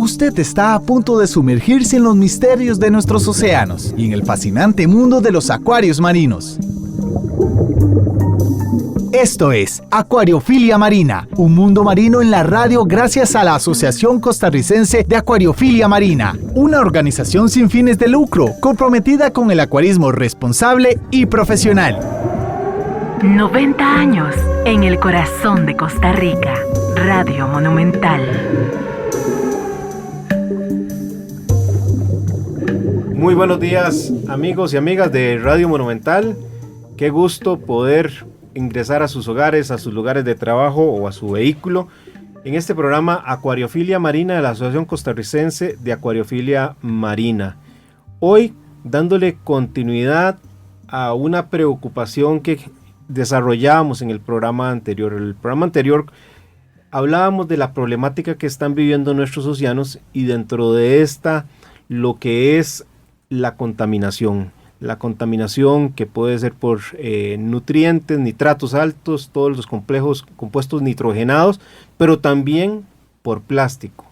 Usted está a punto de sumergirse en los misterios de nuestros océanos y en el fascinante mundo de los acuarios marinos. Esto es Acuariofilia Marina, un mundo marino en la radio gracias a la Asociación Costarricense de Acuariofilia Marina, una organización sin fines de lucro comprometida con el acuarismo responsable y profesional. 90 años en el corazón de Costa Rica. Radio Monumental. Muy buenos días, amigos y amigas de Radio Monumental. Qué gusto poder ingresar a sus hogares, a sus lugares de trabajo o a su vehículo en este programa Acuariofilia Marina de la Asociación Costarricense de Acuariofilia Marina. Hoy dándole continuidad a una preocupación que desarrollábamos en el programa anterior. En el programa anterior hablábamos de la problemática que están viviendo nuestros océanos y dentro de esta lo que es la contaminación que puede ser por nutrientes, nitratos altos, todos los compuestos nitrogenados, pero también por plástico.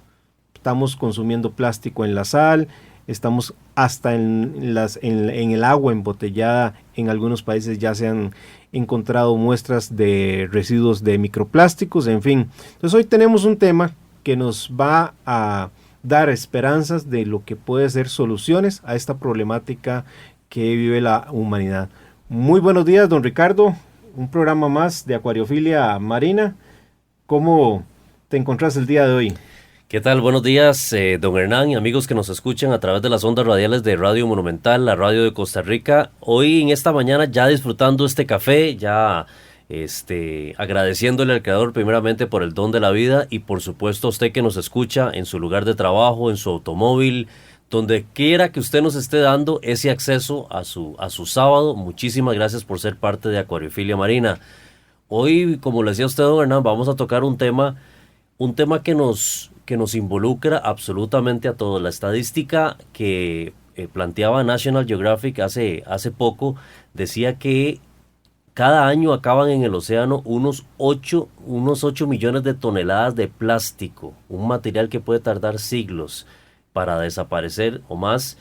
Estamos consumiendo plástico en la sal, estamos hasta en el agua embotellada. En algunos países ya se han encontrado muestras de residuos de microplásticos, en fin. Entonces hoy tenemos un tema que nos va a dar esperanzas de lo que puede ser soluciones a esta problemática que vive la humanidad. Muy buenos días, don Ricardo, un programa más de Acuariofilia Marina. ¿Cómo te encontrás el día de hoy? ¿Qué tal? Buenos días, don Hernán y amigos que nos escuchan a través de las ondas radiales de Radio Monumental, la radio de Costa Rica. Hoy en esta mañana ya disfrutando este café, ya agradeciéndole al Creador primeramente por el don de la vida y por supuesto a usted que nos escucha en su lugar de trabajo, en su automóvil, donde quiera que usted nos esté dando ese acceso a su sábado. Muchísimas gracias por ser parte de Acuariofilia Marina. Hoy, como le decía usted, don Hernán, vamos a tocar un tema que nos involucra absolutamente a todos. La estadística que planteaba National Geographic hace poco decía que cada año acaban en el océano unos 8 millones de toneladas de plástico, un material que puede tardar siglos para desaparecer o más.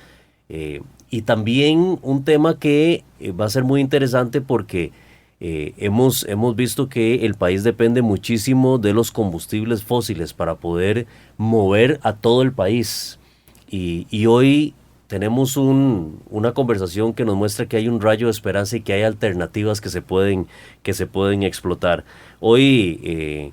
Y también un tema que va a ser muy interesante porque hemos visto que el país depende muchísimo de los combustibles fósiles para poder mover a todo el país. Y hoy tenemos una conversación que nos muestra que hay un rayo de esperanza y que hay alternativas que se pueden explotar. Hoy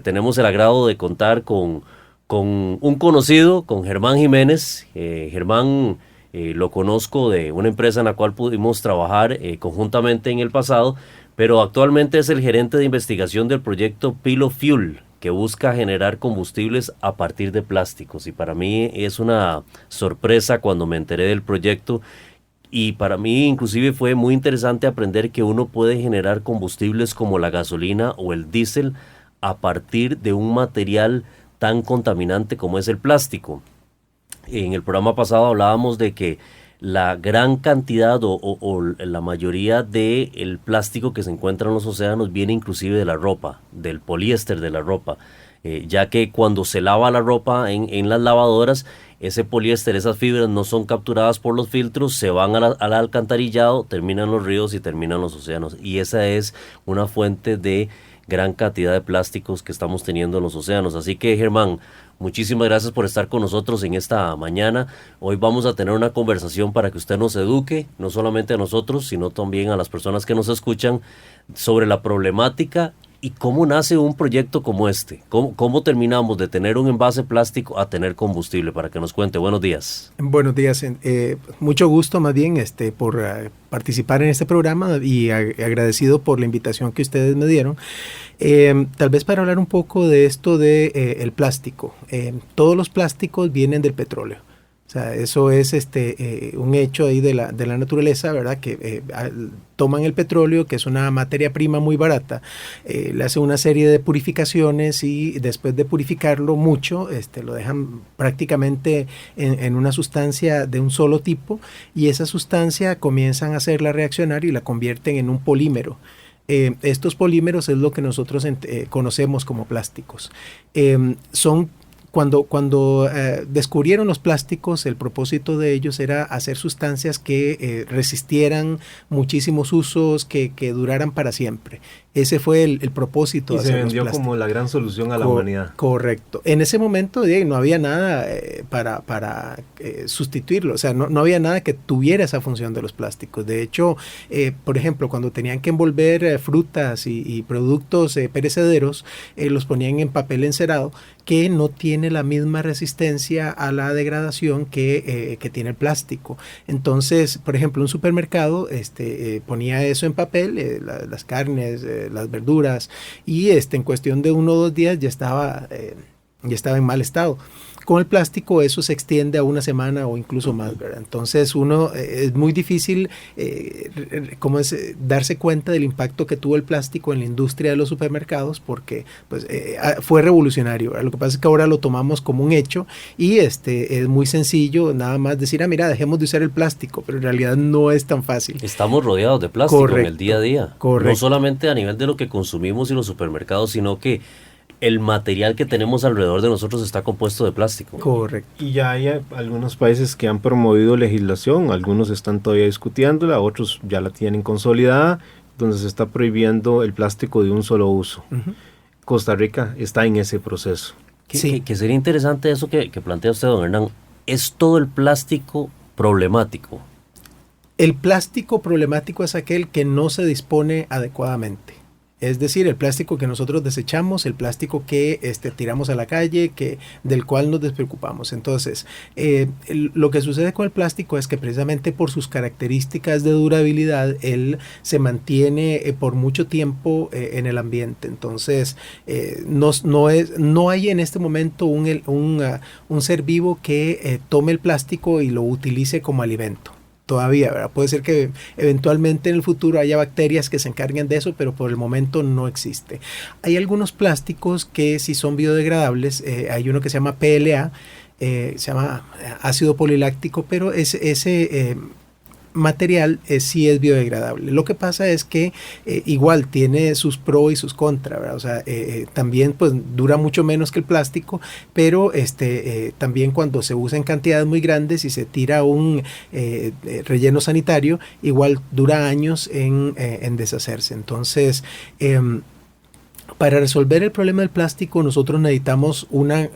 tenemos el agrado de contar con un conocido, con Germán Jiménez. Germán lo conozco de una empresa en la cual pudimos trabajar conjuntamente en el pasado, pero actualmente es el gerente de investigación del proyecto Pilo Fuel, que busca generar combustibles a partir de plásticos. Y para mí es una sorpresa cuando me enteré del proyecto, y para mí inclusive fue muy interesante aprender que uno puede generar combustibles como la gasolina o el diésel a partir de un material tan contaminante como es el plástico. En el programa pasado hablábamos de que la gran cantidad o la mayoría del plástico que se encuentra en los océanos viene inclusive de la ropa, del poliéster de la ropa, ya que cuando se lava la ropa en las lavadoras, ese poliéster, esas fibras no son capturadas por los filtros, se van al alcantarillado, terminan los ríos y terminan los océanos, y esa es una fuente de gran cantidad de plásticos que estamos teniendo en los océanos. Así que, Germán, muchísimas gracias por estar con nosotros en esta mañana. Hoy vamos a tener una conversación para que usted nos eduque, no solamente a nosotros, sino también a las personas que nos escuchan, sobre la problemática y cómo nace un proyecto como este. ¿Cómo terminamos de tener un envase plástico a tener combustible? Para que nos cuente. Buenos días. Buenos días. Mucho gusto más bien por participar en este programa y agradecido por la invitación que ustedes me dieron. Tal vez para hablar un poco de esto de el plástico. Todos los plásticos vienen del petróleo. O sea, eso es un hecho ahí de la naturaleza, ¿verdad? Que toman el petróleo, que es una materia prima muy barata, le hacen una serie de purificaciones y después de purificarlo mucho, lo dejan prácticamente en una sustancia de un solo tipo, y esa sustancia comienzan a hacerla reaccionar y la convierten en un polímero. Estos polímeros es lo que nosotros conocemos como plásticos. Son cuando descubrieron los plásticos, el propósito de ellos era hacer sustancias que resistieran muchísimos usos, que duraran para siempre. Ese fue el propósito. Y de se hacer los vendió plásticos como la gran solución a la humanidad. Correcto. En ese momento no había nada para sustituirlo. O sea, no había nada que tuviera esa función de los plásticos. De hecho, por ejemplo, cuando tenían que envolver frutas y productos perecederos, los ponían en papel encerado, que no tiene la misma resistencia a la degradación que tiene el plástico. Entonces, por ejemplo, un supermercado ponía eso en papel, las carnes, las verduras, y en cuestión de 1 o 2 días ya estaba en mal estado. Con el plástico eso se extiende a 1 semana o incluso más, ¿verdad? Entonces es muy difícil darse cuenta del impacto que tuvo el plástico en la industria de los supermercados, porque pues, fue revolucionario, ¿verdad? Lo que pasa es que ahora lo tomamos como un hecho y es muy sencillo nada más decir, mira, dejemos de usar el plástico, pero en realidad no es tan fácil. Estamos rodeados de plástico. Correcto. En el día a día. Correcto. No solamente a nivel de lo que consumimos y los supermercados, sino que el material que tenemos alrededor de nosotros está compuesto de plástico. Correcto. Y ya hay algunos países que han promovido legislación, algunos están todavía discutiéndola, otros ya la tienen consolidada, donde se está prohibiendo el plástico de un solo uso. Uh-huh. Costa Rica está en ese proceso. Sí. Que sería interesante eso que plantea usted, don Hernán. ¿Es todo el plástico problemático? El plástico problemático es aquel que no se dispone adecuadamente. Es decir, el plástico que nosotros desechamos, el plástico que tiramos a la calle, del cual nos despreocupamos. Entonces, lo que sucede con el plástico es que precisamente por sus características de durabilidad, él se mantiene por mucho tiempo en el ambiente. Entonces, no hay en este momento un ser vivo que tome el plástico y lo utilice como alimento. Todavía, ¿verdad? Puede ser que eventualmente en el futuro haya bacterias que se encarguen de eso, pero por el momento no existe. Hay algunos plásticos que sí son biodegradables. Hay uno que se llama PLA, se llama ácido poliláctico, pero ese material sí es biodegradable. Lo que pasa es que igual tiene sus pros y sus contras, ¿verdad? O sea, también pues dura mucho menos que el plástico, pero también cuando se usa en cantidades muy grandes y se tira un relleno sanitario, igual dura años en deshacerse. Entonces, para resolver el problema del plástico nosotros necesitamos una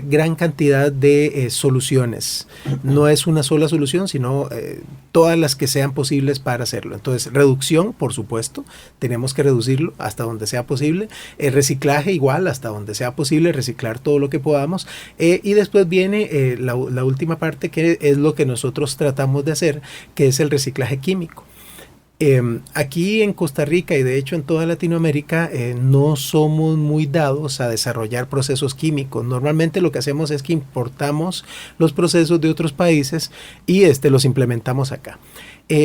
gran cantidad de soluciones. No es una sola solución, sino todas las que sean posibles para hacerlo. Entonces, reducción, por supuesto, tenemos que reducirlo hasta donde sea posible. Reciclaje igual, hasta donde sea posible, reciclar todo lo que podamos. Y después viene la última parte, que es lo que nosotros tratamos de hacer, que es el reciclaje químico. Aquí en Costa Rica y de hecho en toda Latinoamérica no somos muy dados a desarrollar procesos químicos. Normalmente lo que hacemos es que importamos los procesos de otros países y los implementamos acá.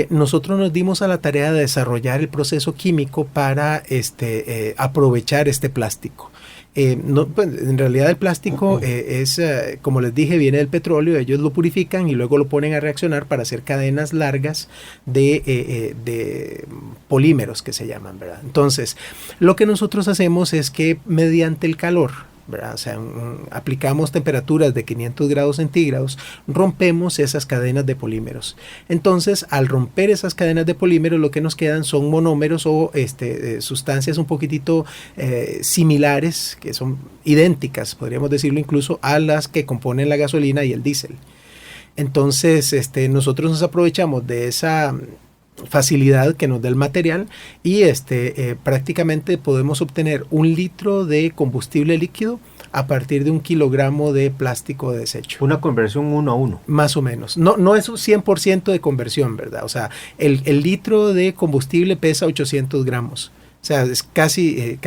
Nosotros nos dimos a la tarea de desarrollar el proceso químico para aprovechar este plástico. Pues, en realidad el plástico es, como les dije, viene del petróleo, ellos lo purifican y luego lo ponen a reaccionar para hacer cadenas largas de polímeros que se llaman, ¿verdad? Entonces, lo que nosotros hacemos es que mediante el calor, ¿verdad? O sea, aplicamos temperaturas de 500 grados centígrados, rompemos esas cadenas de polímeros. Entonces, al romper esas cadenas de polímeros, lo que nos quedan son monómeros o sustancias un poquitito similares, que son idénticas, podríamos decirlo incluso, a las que componen la gasolina y el diésel. Entonces, nosotros nos aprovechamos de esa facilidad que nos da el material y prácticamente podemos obtener 1 litro de combustible líquido a partir de 1 kilogramo de plástico de desecho. Una conversión 1 a 1. Más o menos. No es un 100% de conversión, ¿verdad? O sea, el litro de combustible pesa 800 gramos. O sea, es casi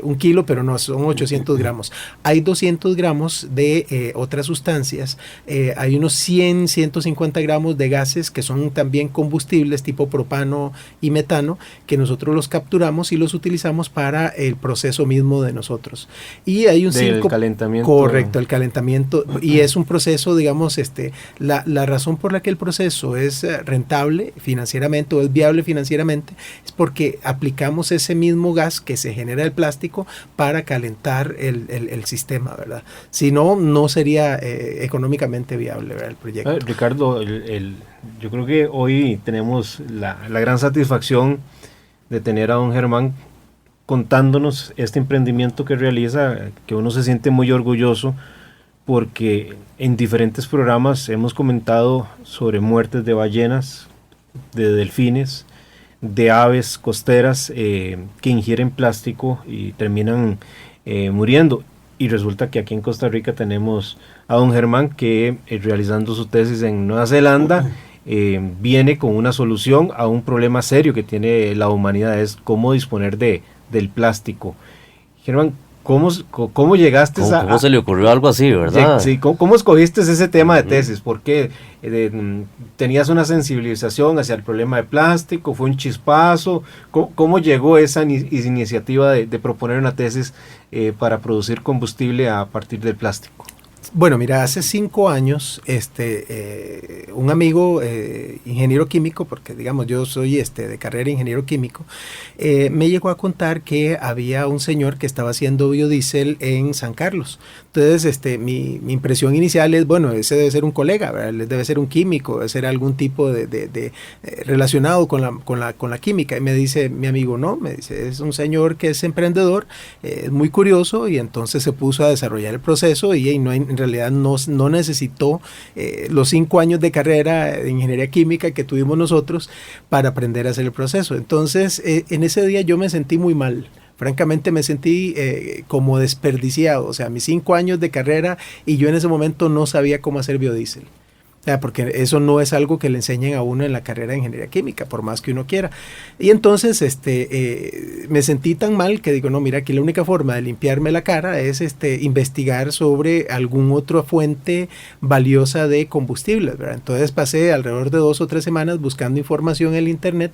1 kilo, pero no, son 800 gramos. Hay 200 gramos de otras sustancias. Hay unos 150 gramos de gases que son también combustibles tipo propano y metano, que nosotros los capturamos y los utilizamos para el proceso mismo de nosotros. Y hay un del calentamiento. Correcto, el calentamiento. Y es un proceso, digamos, la razón por la que el proceso es rentable financieramente o es viable financieramente es porque aplicamos aplicamos ese mismo gas que se genera del plástico para calentar el sistema, ¿verdad? Si no, no sería económicamente viable, ¿verdad?, el proyecto. Ricardo, yo creo que hoy tenemos la gran satisfacción de tener a don Germán contándonos este emprendimiento que realiza, que uno se siente muy orgulloso, porque en diferentes programas hemos comentado sobre muertes de ballenas, de delfines, de aves costeras que ingieren plástico y terminan muriendo. Y resulta que aquí en Costa Rica tenemos a don Germán que realizando su tesis en Nueva Zelanda viene con una solución a un problema serio que tiene la humanidad, es cómo disponer del plástico. Germán, ¿cómo llegaste a...? ¿Cómo se le ocurrió algo así, verdad? Sí, ¿cómo escogiste ese tema de tesis? ¿Por qué? ¿Tenías una sensibilización hacia el problema de plástico? ¿Fue un chispazo? ¿Cómo llegó esa iniciativa de proponer una tesis para producir combustible a partir del plástico? Bueno, mira, hace 5 años, un amigo, ingeniero químico, porque digamos yo soy de carrera ingeniero químico, me llegó a contar que había un señor que estaba haciendo biodiesel en San Carlos. Entonces, mi impresión inicial es, bueno, ese debe ser un colega, ¿verdad? Debe ser un químico, debe ser algún tipo de relacionado con la química. Y me dice mi amigo, no, me dice, es un señor que es emprendedor, es muy curioso, y entonces se puso a desarrollar el proceso y en realidad no necesitó los 5 años de carrera de ingeniería química que tuvimos nosotros para aprender a hacer el proceso. Entonces, en ese día yo me sentí muy mal. Francamente me sentí como desperdiciado, o sea, mis 5 años de carrera y yo en ese momento no sabía cómo hacer biodiesel. Porque eso no es algo que le enseñen a uno en la carrera de ingeniería química, por más que uno quiera. Y entonces me sentí tan mal que digo, no, mira, aquí la única forma de limpiarme la cara es investigar sobre alguna otra fuente valiosa de combustibles, ¿verdad? Entonces pasé alrededor de 2 o 3 semanas buscando información en el internet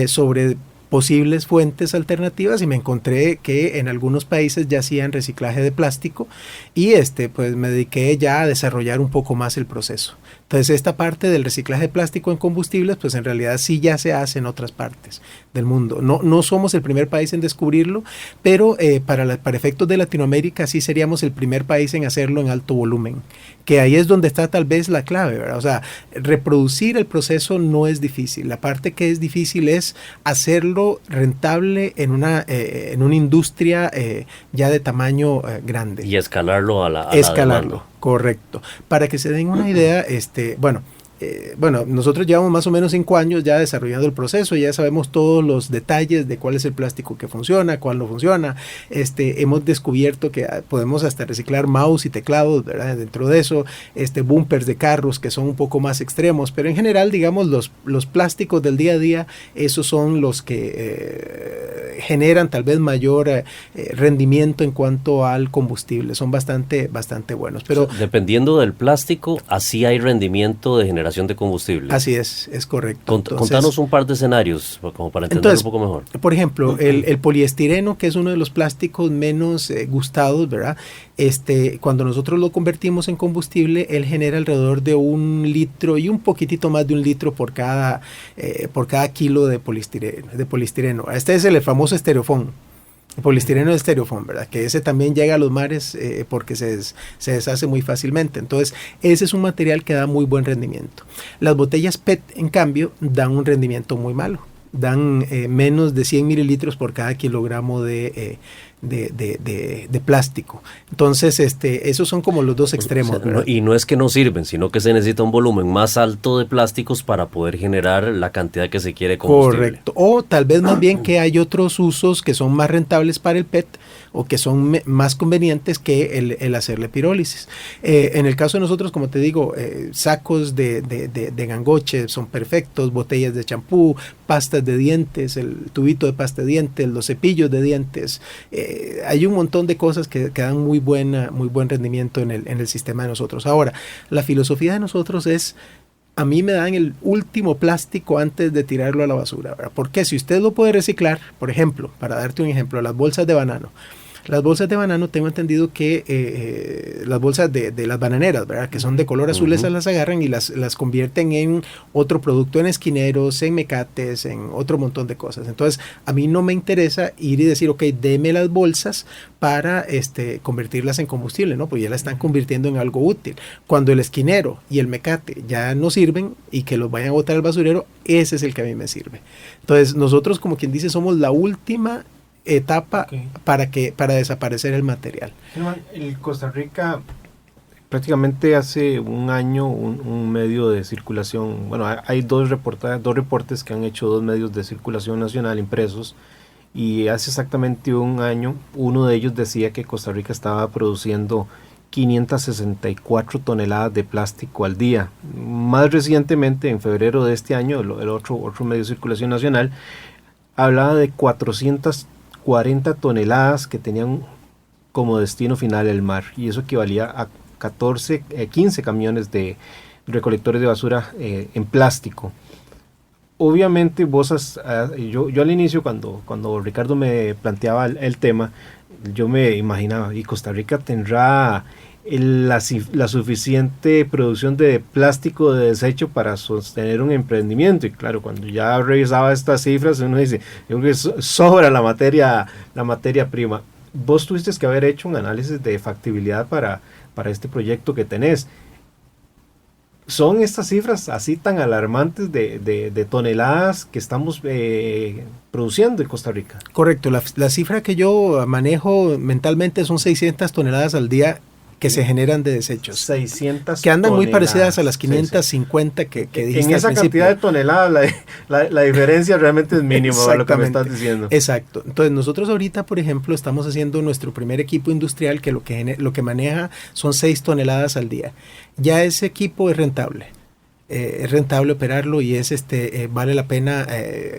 sobre posibles fuentes alternativas y me encontré que en algunos países ya hacían reciclaje de plástico y pues me dediqué ya a desarrollar un poco más el proceso. Entonces esta parte del reciclaje de plástico en combustibles pues en realidad sí ya se hace en otras partes del mundo. No somos el primer país en descubrirlo, pero para efectos de Latinoamérica sí seríamos el primer país en hacerlo en alto volumen, que ahí es donde está tal vez la clave, ¿verdad? O sea, reproducir el proceso no es difícil, la parte que es difícil es hacerlo rentable en una industria ya de tamaño grande. Y escalarlo a la demanda. Correcto. Para que se den una idea, bueno, nosotros llevamos más o menos 5 años ya desarrollando el proceso, ya sabemos todos los detalles de cuál es el plástico que funciona, cuál no funciona. Hemos descubierto que podemos hasta reciclar mouse y teclados, ¿verdad? Dentro de eso, bumpers de carros que son un poco más extremos, pero en general, digamos, los plásticos del día a día, esos son los que generan tal vez mayor rendimiento en cuanto al combustible, son bastante buenos. Pero dependiendo del plástico, así hay rendimiento de generación de combustible. Así es correcto. Contanos un par de escenarios como para entender un poco mejor. Por ejemplo, el poliestireno, que es uno de los plásticos menos gustados, ¿verdad? Cuando nosotros lo convertimos en combustible, él genera alrededor de 1 litro y un poquitito más de 1 litro por cada kilo de poliestireno. Este es el famoso estereofón. El poliestireno de estereofón, ¿verdad? Que ese también llega a los mares porque se deshace muy fácilmente. Entonces, ese es un material que da muy buen rendimiento. Las botellas PET, en cambio, dan un rendimiento muy malo. Dan menos de 100 mililitros por cada kilogramo de plástico. Entonces, esos son como los dos extremos. O sea, y no es que no sirven, sino que se necesita un volumen más alto de plásticos para poder generar la cantidad que se quiere combustible. Correcto. O tal vez más bien que hay otros usos que son más rentables para el PET o que son más convenientes que el hacerle pirólisis. En el caso de nosotros, como te digo, sacos de gangoche son perfectos, botellas de champú, pastas de dientes, el tubito de pasta de dientes, los cepillos de dientes. Hay un montón de cosas que dan muy buen rendimiento en el sistema de nosotros. Ahora, la filosofía de nosotros es: a mí me dan el último plástico antes de tirarlo a la basura, ¿verdad? Porque si usted lo puede reciclar, por ejemplo, para darte un ejemplo, las bolsas de banano. Las bolsas de banano, tengo entendido que las bolsas de las bananeras, ¿verdad? Que son de color azul, esas las agarran y las convierten en otro producto, en esquineros, en mecates, en otro montón de cosas. Entonces, a mí no me interesa ir y decir, ok, deme las bolsas para convertirlas en combustible, ¿no? Pues ya la están convirtiendo en algo útil. Cuando el esquinero y el mecate ya no sirven y que los vayan a botar al basurero, ese es el que a mí me sirve. Entonces, nosotros, como quien dice, somos la última etapa para desaparecer el material. En Costa Rica, prácticamente hace un año, un medio de circulación, bueno, hay dos reportes que han hecho 2 medios de circulación nacional impresos, y hace exactamente un año uno de ellos decía que Costa Rica estaba produciendo 564 toneladas de plástico al día. Más recientemente, en febrero de este año, el otro medio de circulación nacional hablaba de 440 toneladas que tenían como destino final el mar, y eso equivalía a 15 camiones de recolectores de basura en plástico. Obviamente yo al inicio, cuando Ricardo me planteaba el tema, yo me imaginaba, ¿y Costa Rica tendrá la suficiente producción de plástico de desecho para sostener un emprendimiento? Y claro, cuando ya revisaba estas cifras, uno dice, yo creo que sobra la materia prima. Vos tuviste que haber hecho un análisis de factibilidad para este proyecto que tenés. ¿Son estas cifras así tan alarmantes de toneladas que estamos produciendo en Costa Rica? Correcto, la cifra que yo manejo mentalmente son 600 toneladas al día que se generan de desechos. 600 que andan toneladas. Muy parecidas a las 550 que dijiste en esa al principio. cantidad de toneladas la diferencia realmente es mínima a lo que me estás diciendo. Exacto. Entonces nosotros ahorita, por ejemplo, estamos haciendo nuestro primer equipo industrial que lo que maneja son 6 toneladas al día. Ya ese equipo es rentable. Es rentable operarlo y vale la pena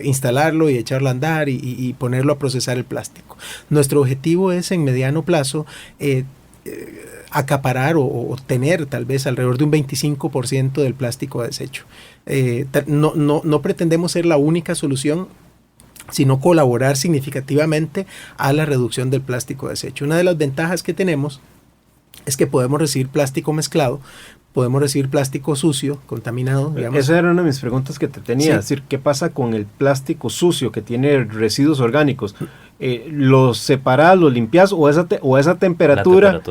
instalarlo y echarlo a andar y ponerlo a procesar el plástico. Nuestro objetivo es en mediano plazo acaparar o tener tal vez alrededor de un 25% del plástico de desecho. No pretendemos ser la única solución, sino colaborar significativamente a la reducción del plástico de desecho. Una de las ventajas que tenemos es que podemos recibir plástico mezclado, podemos recibir plástico sucio, contaminado, digamos. Esa era una de mis preguntas que te tenía, Sí. es decir, ¿qué pasa con el plástico sucio que tiene residuos orgánicos? ¿Los separás, los limpias o esa temperatura,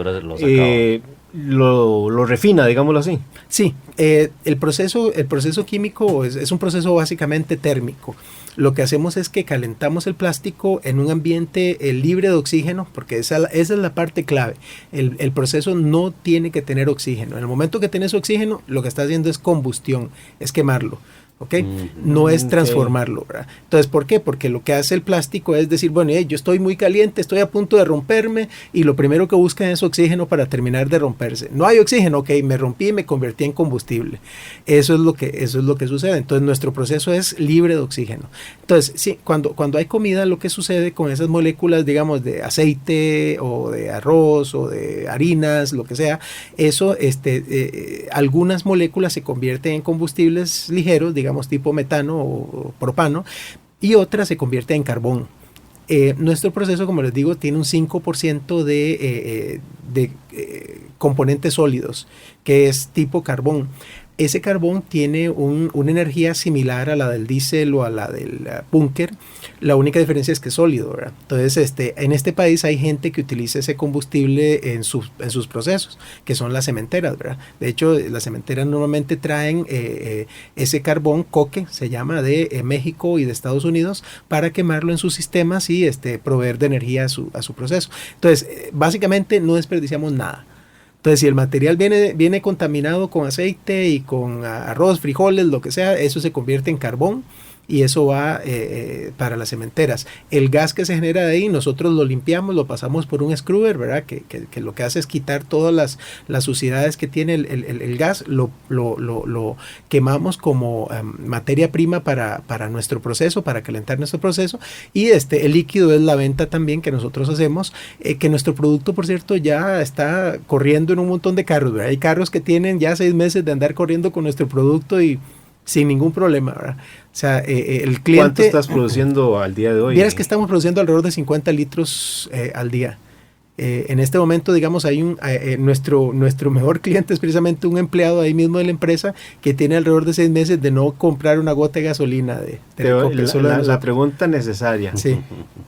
lo refina, digámoslo así? Sí, el proceso químico es un proceso básicamente térmico. Lo que hacemos es que calentamos el plástico en un ambiente libre de oxígeno, porque esa es la parte clave. El proceso no tiene que tener oxígeno. En el momento que tienes oxígeno, lo que está haciendo es combustión, es quemarlo. ¿Ok? No es transformarlo, ¿verdad? Entonces, ¿por qué? Porque lo que hace el plástico es decir, bueno, yo estoy muy caliente, estoy a punto de romperme, y lo primero que buscan es oxígeno para terminar de romperse. No hay oxígeno, ok, me rompí y me convertí en combustible. Eso es lo que sucede. Entonces, nuestro proceso es libre de oxígeno. Entonces, sí, cuando hay comida, lo que sucede con esas moléculas, digamos, de aceite o de arroz o de harinas, lo que sea, eso, algunas moléculas se convierten en combustibles ligeros, digamos tipo metano o propano, y otras se convierten en carbón. Nuestro proceso, como les digo, tiene un 5% de componentes sólidos, que es tipo carbón. Ese carbón tiene una energía similar a la del diésel o a la del búnker. La única diferencia es que es sólido, ¿verdad? Entonces, en este país hay gente que utiliza ese combustible en sus procesos, que son las cementeras, ¿verdad? De hecho, las cementeras normalmente traen ese carbón, coque, se llama, de México y de Estados Unidos, para quemarlo en sus sistemas y proveer de energía a su proceso. Entonces, básicamente no desperdiciamos nada. Entonces, si el material viene contaminado con aceite y con arroz, frijoles, lo que sea, eso se convierte en carbón y eso va para las cementeras. El gas que se genera de ahí, nosotros lo limpiamos, lo pasamos por un scrubber, ¿verdad? Que lo que hace es quitar todas las suciedades que tiene el gas, lo quemamos como materia prima para nuestro proceso, para calentar nuestro proceso, y el líquido es la venta también que nosotros hacemos, que nuestro producto, por cierto, ya está corriendo en un montón de carros, ¿verdad? Hay carros que tienen ya 6 meses de andar corriendo con nuestro producto y sin ningún problema, ¿verdad? O sea, el cliente... ¿Cuánto estás produciendo al día de hoy? Vieras que estamos produciendo alrededor de 50 litros al día. En este momento, digamos, hay nuestro mejor cliente es precisamente un empleado ahí mismo de la empresa que tiene alrededor de 6 meses de no comprar una gota de gasolina. La pregunta necesaria. Sí.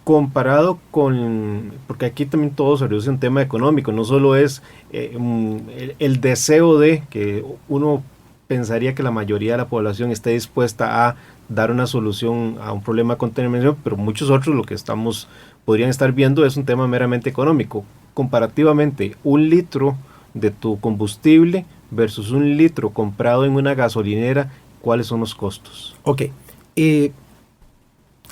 Comparado con, porque aquí también todo se reduce a un tema económico, no solo es el deseo de que uno pensaría que la mayoría de la población esté dispuesta a dar una solución a un problema de contaminación, pero muchos otros lo que podrían estar viendo es un tema meramente económico. Comparativamente, 1 litro de tu combustible versus 1 litro comprado en una gasolinera, ¿cuáles son los costos? Ok.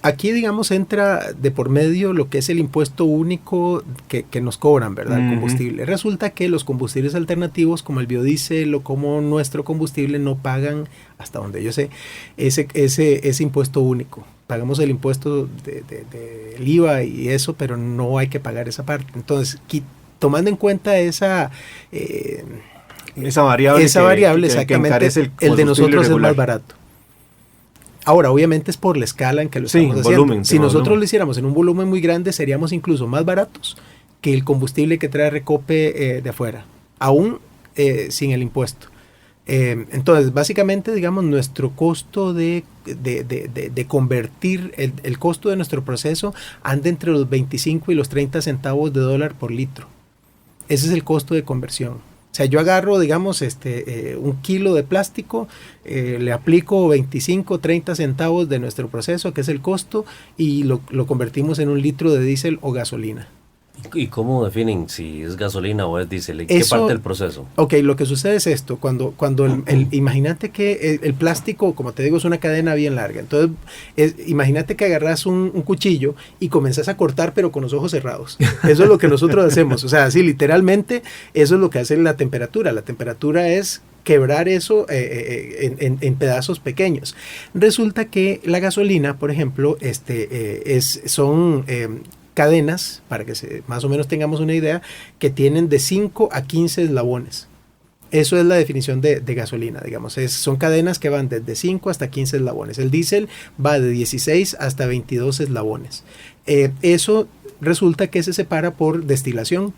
Aquí, digamos, entra de por medio lo que es el impuesto único que nos cobran, ¿verdad? El combustible. Resulta que los combustibles alternativos, como el biodiesel o como nuestro combustible, no pagan, hasta donde yo sé, ese impuesto único. Pagamos el impuesto del IVA y eso, pero no hay que pagar esa parte. Entonces, tomando en cuenta esa variable, exactamente, el de nosotros regular. Es más barato. Ahora, obviamente es por la escala en que lo estamos haciendo. Volumen, si nosotros lo hiciéramos en un volumen muy grande, seríamos incluso más baratos que el combustible que trae Recope de afuera, aún sin el impuesto. Entonces, básicamente, digamos, nuestro costo de convertir, el costo de nuestro proceso anda entre los 25 y los 30 centavos de dólar por litro. Ese es el costo de conversión. O sea, yo agarro, digamos, 1 kilo de plástico, le aplico 25, 30 centavos de nuestro proceso, que es el costo, y lo convertimos en 1 litro de diésel o gasolina. ¿Y cómo definen si es gasolina o es diésel? ¿En qué parte del proceso? Ok, lo que sucede es esto. Cuando imagínate que el plástico, como te digo, es una cadena bien larga. Entonces, imagínate que agarras un cuchillo y comenzás a cortar, pero con los ojos cerrados. Eso es lo que nosotros hacemos. O sea, así literalmente, eso es lo que hace la temperatura. La temperatura es quebrar eso en pedazos pequeños. Resulta que la gasolina, por ejemplo, son cadenas, para que más o menos tengamos una idea, que tienen de 5 a 15 eslabones. Eso es la definición de gasolina, digamos. Son cadenas que van desde 5 hasta 15 eslabones. El diésel va de 16 hasta 22 eslabones. Eso resulta que se separa por destilación.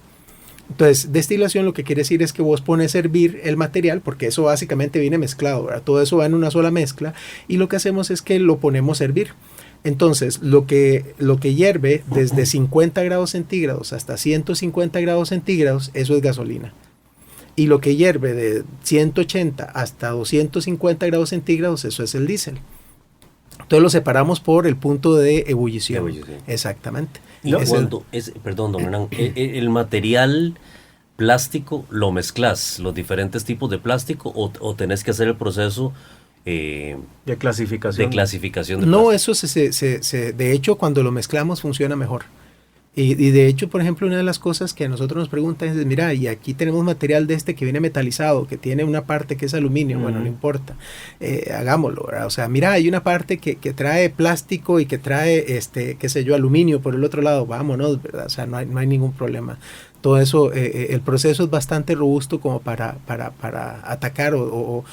Entonces, destilación lo que quiere decir es que vos pones a hervir el material, porque eso básicamente viene mezclado, ¿verdad? Todo eso va en una sola mezcla, y lo que hacemos es que lo ponemos a hervir. Entonces, lo que hierve desde 50 grados centígrados hasta 150 grados centígrados, eso es gasolina. Y lo que hierve de 180 hasta 250 grados centígrados, eso es el diésel. Entonces lo separamos por el punto de ebullición. Exactamente. Y perdón, don Hernán, el material plástico lo mezclas, los diferentes tipos de plástico, o tenés que hacer el proceso de clasificación. De clasificación de no, plástico. eso de hecho, cuando lo mezclamos funciona mejor. Y de hecho, por ejemplo, una de las cosas que a nosotros nos preguntan es, mira, y aquí tenemos material que viene metalizado, que tiene una parte que es aluminio, bueno, no importa, hagámoslo, ¿verdad? O sea, mira, hay una parte que trae plástico y que trae, qué sé yo, aluminio por el otro lado, vámonos, ¿verdad? O sea, no hay ningún problema. Todo eso, el proceso es bastante robusto como para atacar o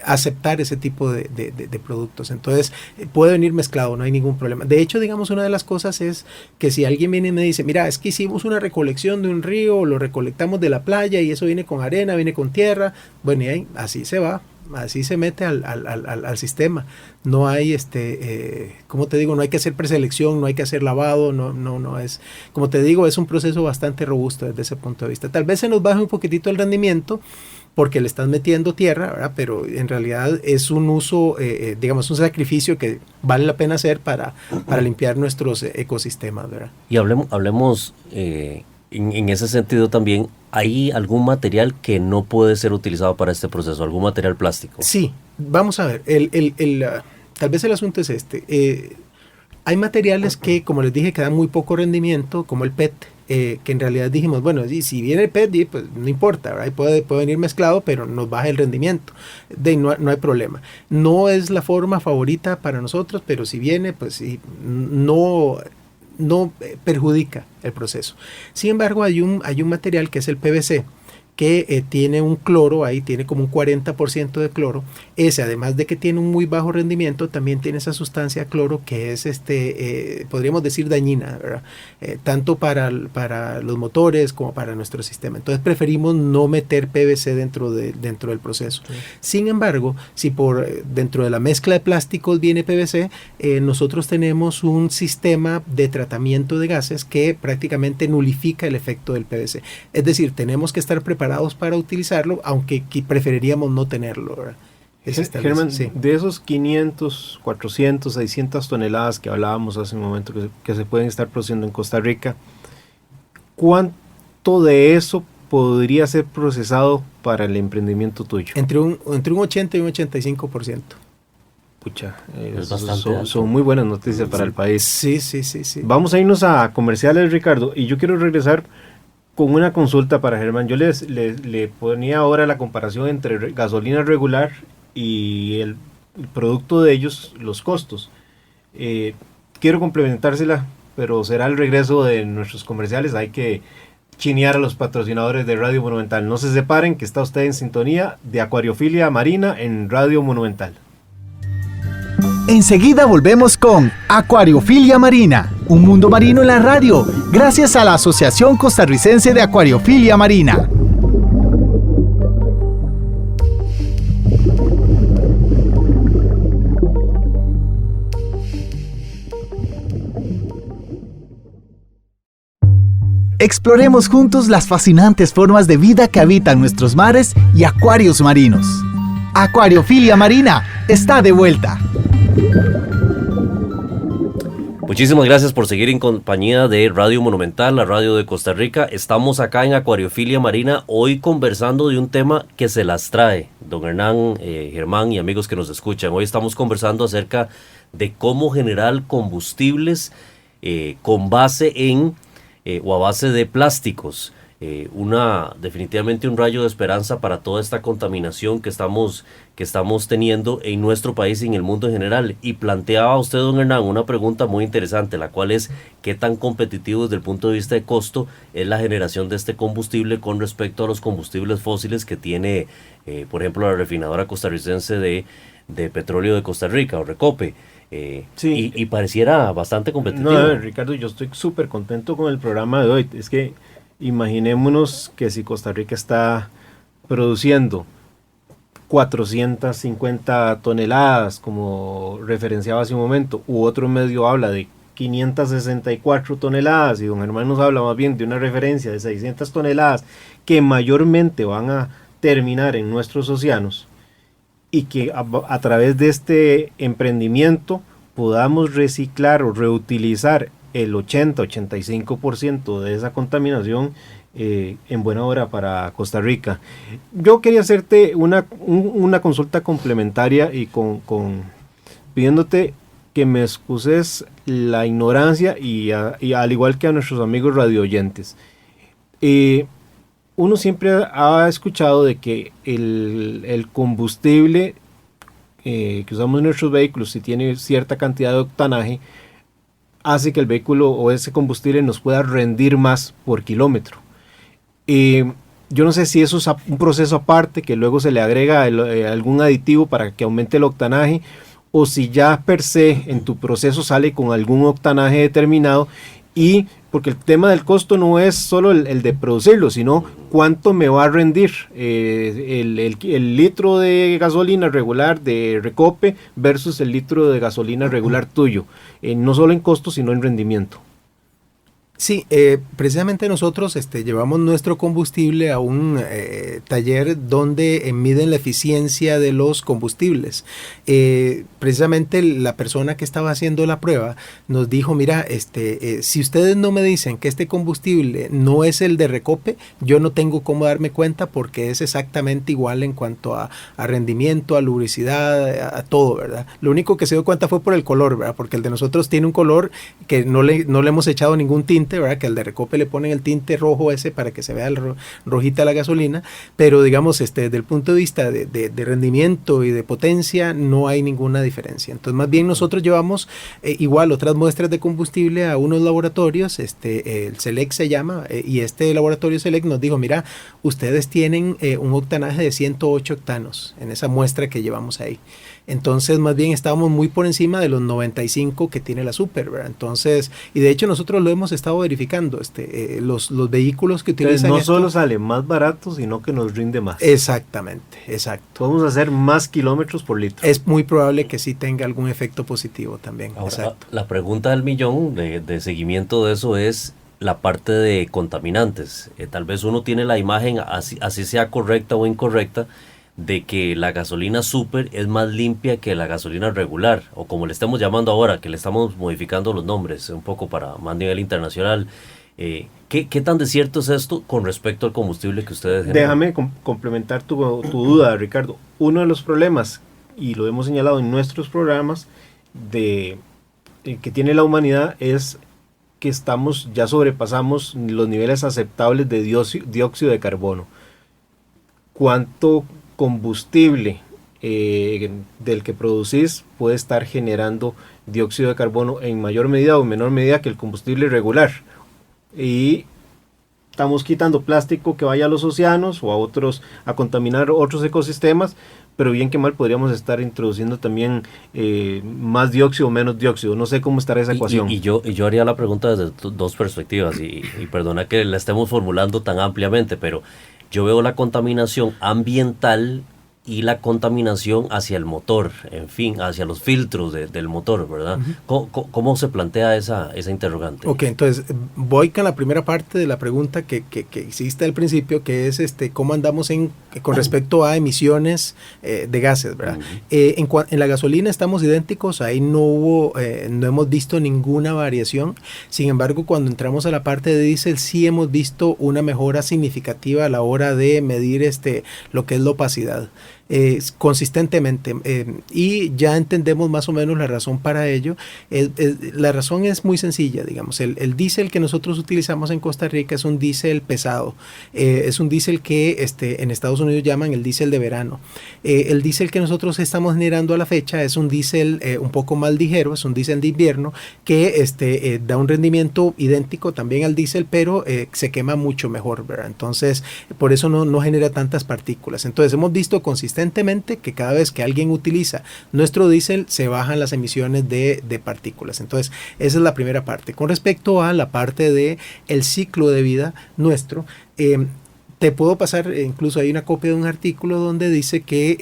aceptar ese tipo de productos. Entonces, puede venir mezclado, no hay ningún problema. De hecho, digamos, una de las cosas es que si alguien viene y me dice, mira, es que hicimos una recolección de un río, lo recolectamos de la playa y eso viene con arena, viene con tierra, bueno, y ahí, así se va. Así se mete al sistema. No hay, como te digo, no hay que hacer preselección, no hay que hacer lavado, no es, como te digo, es un proceso bastante robusto desde ese punto de vista. Tal vez se nos baje un poquitito el rendimiento porque le estás metiendo tierra, ¿verdad? Pero en realidad es un uso, digamos, un sacrificio que vale la pena hacer para limpiar nuestros ecosistemas, ¿verdad? Y hablemos en ese sentido también. ¿Hay algún material que no puede ser utilizado para este proceso? ¿Algún material plástico? Sí, vamos a ver, tal vez el asunto es hay materiales que, como les dije, que dan muy poco rendimiento, como el PET, que en realidad dijimos, bueno, si viene el PET, pues no importa, ¿verdad? Puede venir mezclado, pero nos baja el rendimiento, no hay problema. No es la forma favorita para nosotros, pero si viene, pues sí, no perjudica el proceso. Sin embargo, hay un material que es el PVC, que tiene un cloro, ahí tiene como un 40% de cloro. Ese, además de que tiene un muy bajo rendimiento, también tiene esa sustancia cloro que es, podríamos decir, dañina, ¿verdad? Tanto para los motores como para nuestro sistema. Entonces preferimos no meter PVC dentro del proceso. Sí. Sin embargo, si dentro de la mezcla de plásticos viene PVC, nosotros tenemos un sistema de tratamiento de gases que prácticamente nulifica el efecto del PVC. Es decir, tenemos que estar preparados para utilizarlo, aunque preferiríamos no tenerlo, ¿verdad? Germán, sí. De esos 500, 400, 600 toneladas que hablábamos hace un momento que se pueden estar produciendo en Costa Rica, ¿cuánto de eso podría ser procesado para el emprendimiento tuyo? Entre un 80 y un 85%. Pucha, son muy buenas noticias para el país. Sí. Vamos a irnos a comerciales, Ricardo, y yo quiero regresar con una consulta para Germán. Yo le ponía ahora la comparación entre gasolina regular y el producto de ellos, los costos. Quiero complementársela, pero será el regreso de nuestros comerciales. Hay que chinear a los patrocinadores de Radio Monumental. No se separen, que está usted en sintonía de Acuariofilia Marina en Radio Monumental. Enseguida volvemos con Acuariofilia Marina, un mundo marino en la radio, gracias a la Asociación Costarricense de Acuariofilia Marina. Exploremos juntos las fascinantes formas de vida que habitan nuestros mares y acuarios marinos. Acuariofilia Marina está de vuelta. Muchísimas gracias por seguir en compañía de Radio Monumental, la radio de Costa Rica. Estamos acá en Acuariofilia Marina, hoy conversando de un tema que se las trae don Hernán, Germán y amigos que nos escuchan. Hoy estamos conversando acerca de cómo generar combustibles con base en o a base de plásticos. Definitivamente un rayo de esperanza para toda esta contaminación que estamos teniendo en nuestro país y en el mundo en general. Y planteaba usted, don Hernán, una pregunta muy interesante, la cual es ¿qué tan competitivo desde el punto de vista de costo es la generación de este combustible con respecto a los combustibles fósiles que tiene, por ejemplo, la refinadora costarricense de petróleo de Costa Rica, o Recope? Sí. Y pareciera bastante competitivo. No, Ricardo, yo estoy súper contento con el programa de hoy. Es que imaginémonos que si Costa Rica está produciendo 450 toneladas, como referenciaba hace un momento, u otro medio habla de 564 toneladas, y don Germán nos habla más bien de una referencia de 600 toneladas, que mayormente van a terminar en nuestros océanos, y que a través de este emprendimiento podamos reciclar o reutilizar el 80-85% de esa contaminación, en buena hora para Costa Rica. Yo quería hacerte una consulta complementaria y pidiéndote que me excuses la ignorancia y al igual que a nuestros amigos radioyentes. Uno siempre ha escuchado de que el combustible que usamos en nuestros vehículos, si tiene cierta cantidad de octanaje, hace que el vehículo o ese combustible nos pueda rendir más por kilómetro. Yo no sé si eso es un proceso aparte, que luego se le agrega algún aditivo para que aumente el octanaje, o si ya per se en tu proceso sale con algún octanaje determinado, y porque el tema del costo no es solo el de producirlo, sino cuánto me va a rendir el litro de gasolina regular de Recope versus el litro de gasolina regular tuyo, no solo en costo sino en rendimiento. Sí, precisamente nosotros llevamos nuestro combustible a un taller donde miden la eficiencia de los combustibles. Precisamente la persona que estaba haciendo la prueba nos dijo, mira, si ustedes no me dicen que este combustible no es el de Recope, yo no tengo cómo darme cuenta, porque es exactamente igual en cuanto a rendimiento, a lubricidad, a todo, ¿verdad? Lo único que se dio cuenta fue por el color, ¿verdad? Porque el de nosotros tiene un color que no le hemos echado ningún tinte tinte, ¿verdad? Que al de recope le ponen el tinte rojo ese para que se vea rojita la gasolina, pero digamos, desde el punto de vista de rendimiento y de potencia, no hay ninguna diferencia. Entonces, más bien nosotros llevamos igual otras muestras de combustible a unos laboratorios, el Select se llama, y este laboratorio Select nos dijo, mira, ustedes tienen un octanaje de 108 octanos en esa muestra que llevamos ahí. Entonces, más bien estábamos muy por encima de los 95 que tiene la Super, ¿verdad? Entonces, y de hecho nosotros lo hemos estado verificando, los vehículos que utilizan no esto, solo sale más barato, sino que nos rinde más. Exactamente, exacto. Podemos hacer más kilómetros por litro. Es muy probable que sí tenga algún efecto positivo también. Ahora, exacto. la pregunta del millón de seguimiento de eso es la parte de contaminantes. Tal vez uno tiene la imagen, así sea correcta o incorrecta, de que la gasolina super es más limpia que la gasolina regular, o como le estamos llamando ahora, que le estamos modificando los nombres un poco para más nivel internacional. ¿Qué tan de cierto es esto con respecto al combustible que ustedes generan? Déjame complementar tu duda, Ricardo. Uno de los problemas, y lo hemos señalado en nuestros programas, que tiene la humanidad es que ya sobrepasamos los niveles aceptables de dióxido de carbono. ¿Cuánto combustible del que producís puede estar generando dióxido de carbono en mayor medida o menor medida que el combustible regular? Y estamos quitando plástico que vaya a los océanos o a contaminar otros ecosistemas, pero bien que mal podríamos estar introduciendo también más dióxido o menos dióxido. No sé cómo estará esa ecuación. Y yo haría la pregunta desde dos perspectivas, y perdona que la estemos formulando tan ampliamente, pero yo veo la contaminación ambiental y la contaminación hacia el motor, en fin, hacia los filtros del motor, ¿verdad? Uh-huh. ¿Cómo se plantea esa interrogante? Ok, entonces voy con la primera parte de la pregunta que existe al principio, que es cómo andamos con respecto a emisiones de gases, ¿verdad? Uh-huh. En la gasolina estamos idénticos, ahí no hemos visto ninguna variación. Sin embargo, cuando entramos a la parte de diésel, sí hemos visto una mejora significativa a la hora de medir lo que es la opacidad. Consistentemente, y ya entendemos más o menos la razón para ello. La razón es muy sencilla, digamos. El diésel que nosotros utilizamos en Costa Rica es un diésel pesado, es un diésel que en Estados Unidos llaman el diésel de verano. El diésel que nosotros estamos generando a la fecha es un diésel un poco más ligero, es un diésel de invierno que da un rendimiento idéntico también al diésel, pero se quema mucho mejor, ¿verdad? Entonces, por eso no genera tantas partículas. Entonces, hemos visto consistentemente que cada vez que alguien utiliza nuestro diésel se bajan las emisiones de partículas. Entonces, esa es la primera parte. Con respecto a la parte de el ciclo de vida nuestro, te puedo pasar, incluso hay una copia de un artículo donde dice que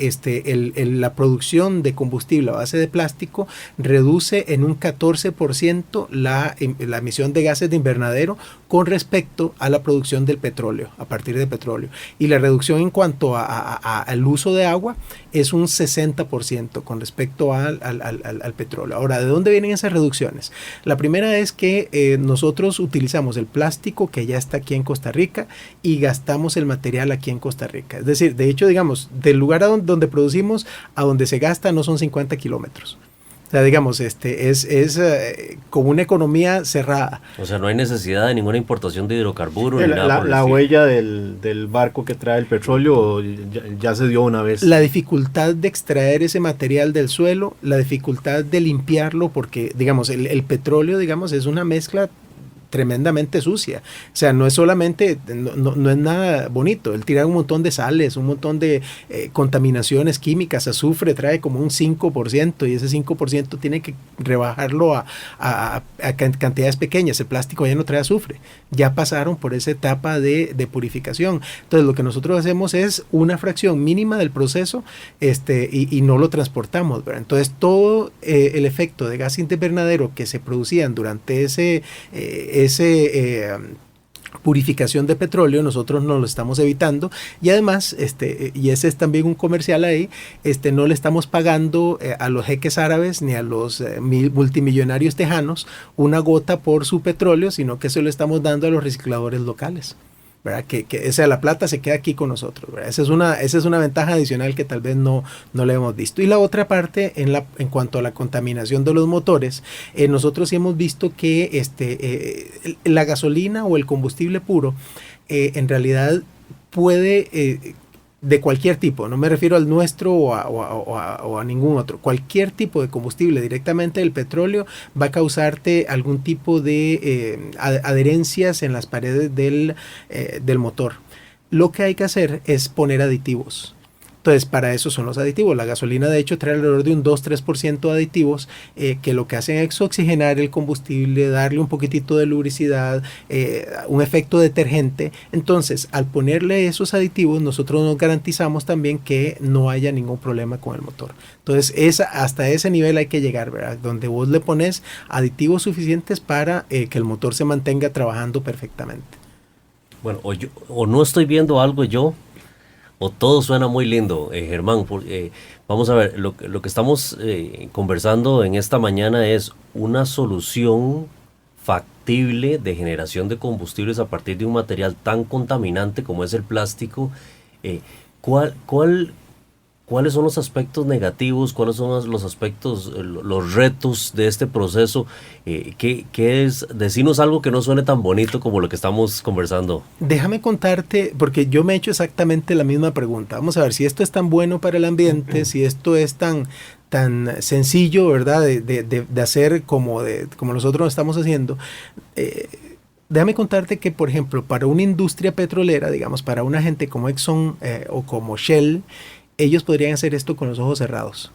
la producción de combustible a base de plástico reduce en un 14% la emisión de gases de invernadero con respecto a la producción del petróleo, a partir de petróleo. Y la reducción en cuanto al uso de agua es un 60% con respecto al petróleo. Ahora, ¿de dónde vienen esas reducciones? La primera es que nosotros utilizamos el plástico que ya está aquí en Costa Rica y gastamos el material aquí en Costa Rica. Es decir, de hecho, digamos, del lugar donde producimos a donde se gasta no son 50 kilómetros. O sea, digamos, es como una economía cerrada. O sea, no hay necesidad de ninguna importación de hidrocarburos. La huella del barco que trae el petróleo ya se dio una vez. La dificultad de extraer ese material del suelo, la dificultad de limpiarlo, porque, digamos, el petróleo, digamos, es una mezcla tremendamente sucia. O sea, no es solamente, no es nada bonito. Él tira un montón de sales, un montón de contaminaciones químicas, azufre trae como un 5% y ese 5% tiene que rebajarlo a cantidades pequeñas. El plástico ya no trae azufre. Ya pasaron por esa etapa de purificación. Entonces, lo que nosotros hacemos es una fracción mínima del proceso y no lo transportamos, ¿verdad? Entonces, todo el efecto de gas invernadero que se producían durante esa purificación de petróleo, nosotros no lo estamos evitando, y además, y ese es también un comercial ahí, no le estamos pagando a los jeques árabes ni a los multimillonarios tejanos una gota por su petróleo, sino que se lo estamos dando a los recicladores locales. ¿verdad? Que esa la plata se queda aquí con nosotros, ¿verdad? Esa es una ventaja adicional que tal vez no le hemos visto. Y la otra parte, en cuanto a la contaminación de los motores, nosotros sí hemos visto que la gasolina o el combustible puro, en realidad puede... de cualquier tipo, no me refiero al nuestro o a ningún otro, cualquier tipo de combustible directamente del petróleo va a causarte algún tipo de adherencias en las paredes del motor. Lo que hay que hacer es poner aditivos. Entonces, para eso son los aditivos. La gasolina, de hecho, trae alrededor de un 2-3% de aditivos que lo que hacen es oxigenar el combustible, darle un poquitito de lubricidad, un efecto detergente. Entonces, al ponerle esos aditivos, nosotros nos garantizamos también que no haya ningún problema con el motor. Entonces, hasta ese nivel hay que llegar, ¿verdad? Donde vos le pones aditivos suficientes para que el motor se mantenga trabajando perfectamente. Bueno, o no estoy viendo algo yo, o todo suena muy lindo, Germán. Vamos a ver, lo que estamos conversando en esta mañana es una solución factible de generación de combustibles a partir de un material tan contaminante como es el plástico. ¿Cuáles son los aspectos negativos? ¿Cuáles son los aspectos, los retos de este proceso? ¿Qué es? Decinos algo que no suene tan bonito como lo que estamos conversando. Déjame contarte, porque yo me he hecho exactamente la misma pregunta. Vamos a ver si esto es tan bueno para el ambiente, si esto es tan sencillo, ¿verdad? De hacer como nosotros lo estamos haciendo. Déjame contarte que, por ejemplo, para una industria petrolera, digamos, para una gente como Exxon o como Shell, ellos podrían hacer esto con los ojos cerrados.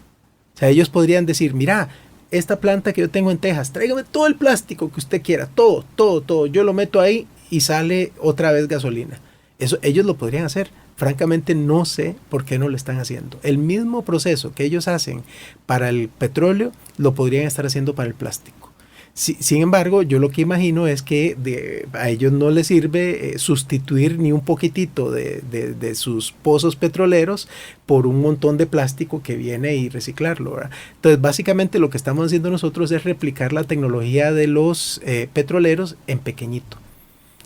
O sea, ellos podrían decir, mira, esta planta que yo tengo en Texas, tráigame todo el plástico que usted quiera, todo, yo lo meto ahí y sale otra vez gasolina. Eso ellos lo podrían hacer. Francamente no sé por qué no lo están haciendo. El mismo proceso que ellos hacen para el petróleo, lo podrían estar haciendo para el plástico. Sin embargo, yo lo que imagino es que a ellos no les sirve sustituir ni un poquitito de sus pozos petroleros por un montón de plástico que viene y reciclarlo, ¿verdad? Entonces, básicamente lo que estamos haciendo nosotros es replicar la tecnología de los petroleros en pequeñito.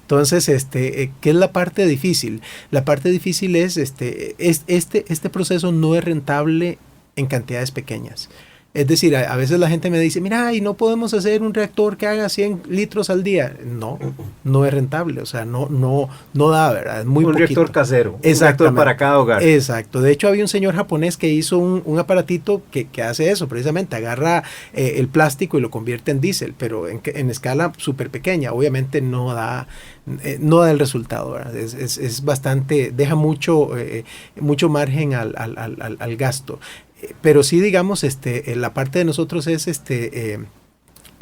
Entonces, ¿qué es la parte difícil? La parte difícil es este proceso no es rentable en cantidades pequeñas. Es decir, a veces la gente me dice, mira, y no podemos hacer un reactor que haga 100 litros al día. No es rentable, o sea, no da, ¿verdad? Es muy poquito. Un reactor casero, un reactor para cada hogar. Exacto. De hecho, había un señor japonés que hizo un aparatito que hace eso, precisamente, agarra el plástico y lo convierte en diésel, pero en escala súper pequeña. Obviamente no da el resultado, ¿verdad? Es bastante, deja mucho margen al gasto. Pero sí, digamos, la parte de nosotros es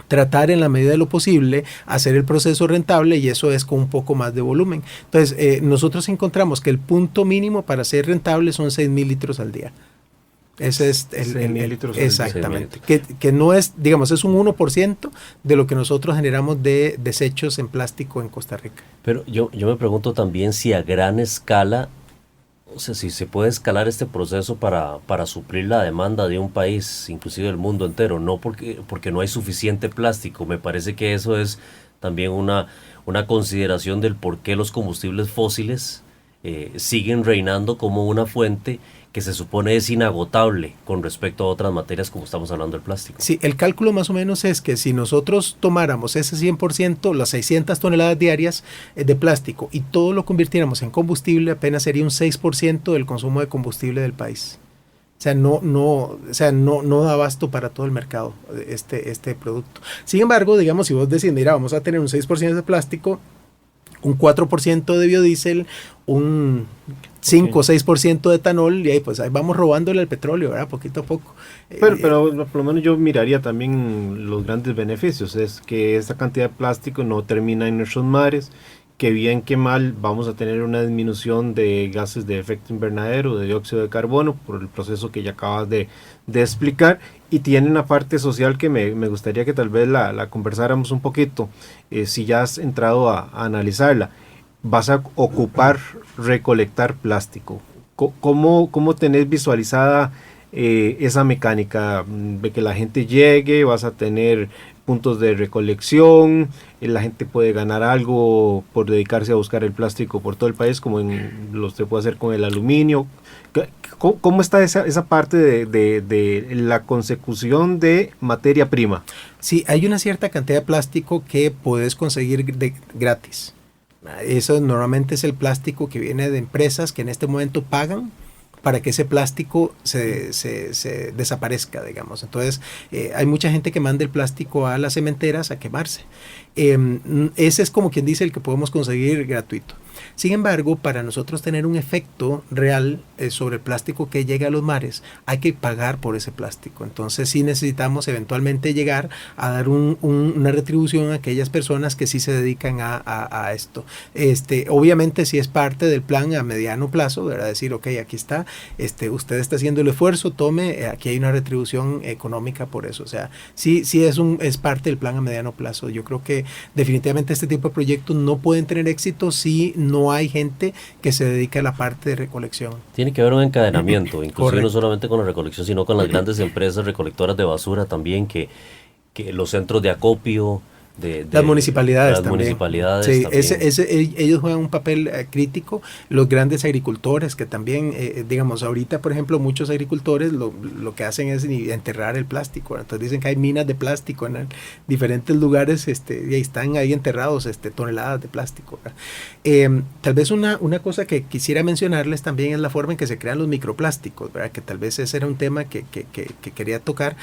tratar en la medida de lo posible hacer el proceso rentable, y eso es con un poco más de volumen. Entonces, nosotros encontramos que el punto mínimo para ser rentable son 6,000 litros al día. Ese es el litros exactamente. Que no es, digamos, es un 1% de lo que nosotros generamos de desechos en plástico en Costa Rica. Pero yo me pregunto también si a gran escala, o sea, si se puede escalar este proceso para suplir la demanda de un país, inclusive del mundo entero, no porque no hay suficiente plástico. Me parece que eso es también una consideración del por qué los combustibles fósiles siguen reinando como una fuente que se supone es inagotable con respecto a otras materias como estamos hablando del plástico. Sí, el cálculo más o menos es que si nosotros tomáramos ese 100%, las 600 toneladas diarias de plástico, y todo lo convirtiéramos en combustible, apenas sería un 6% del consumo de combustible del país. O sea, no da abasto para todo el mercado este producto. Sin embargo, digamos, si vos decís, mira, vamos a tener un 6% de plástico, un 4% de biodiesel, un 5 o 6% de etanol, y ahí vamos robándole el petróleo, ¿verdad? Poquito a poco. Pero por lo menos yo miraría también los grandes beneficios, es que esta cantidad de plástico no termina en nuestros mares, que bien que mal vamos a tener una disminución de gases de efecto invernadero, de dióxido de carbono, por el proceso que ya acabas de explicar, y tiene una parte social que me gustaría que tal vez la conversáramos un poquito, si ya has entrado a analizarla. Vas a ocupar recolectar plástico. ¿Cómo tenés visualizada esa mecánica de que la gente llegue? ¿Vas a tener puntos de recolección, la gente puede ganar algo por dedicarse a buscar el plástico por todo el país, como lo se puede hacer con el aluminio. ¿Cómo está esa parte de la consecución de materia prima? Sí, hay una cierta cantidad de plástico que puedes conseguir gratis. Eso normalmente es el plástico que viene de empresas que en este momento pagan para que ese plástico se desaparezca, digamos. Entonces, hay mucha gente que manda el plástico a las cementeras a quemarse. Ese es como quien dice el que podemos conseguir gratuito. Sin embargo, para nosotros tener un efecto real sobre el plástico que llega a los mares, hay que pagar por ese plástico. Entonces sí necesitamos eventualmente llegar a dar una retribución a aquellas personas que sí se dedican a esto. Obviamente sí es parte del plan a mediano plazo, ¿verdad? Decir, ok, aquí está, usted está haciendo el esfuerzo, tome, aquí hay una retribución económica por eso. O sea, sí es parte del plan a mediano plazo. Yo creo que definitivamente este tipo de proyectos no pueden tener éxito si no hay gente que se dedica a la parte de recolección. Tiene que haber un encadenamiento, inclusive Correcto. no solamente con la recolección, sino con las grandes empresas recolectoras de basura también, que los centros de acopio, las municipalidades las también. municipalidades Sí, también. ellos juegan un papel crítico. Los grandes agricultores que también, digamos, ahorita, por ejemplo, muchos agricultores lo que hacen es enterrar el plástico, ¿verdad? Entonces dicen que hay minas de plástico en diferentes lugares, y están ahí enterrados toneladas de plástico, ¿verdad? Tal vez una cosa que quisiera mencionarles también es la forma en que se crean los microplásticos, ¿verdad? Que tal vez ese era un tema que quería tocar,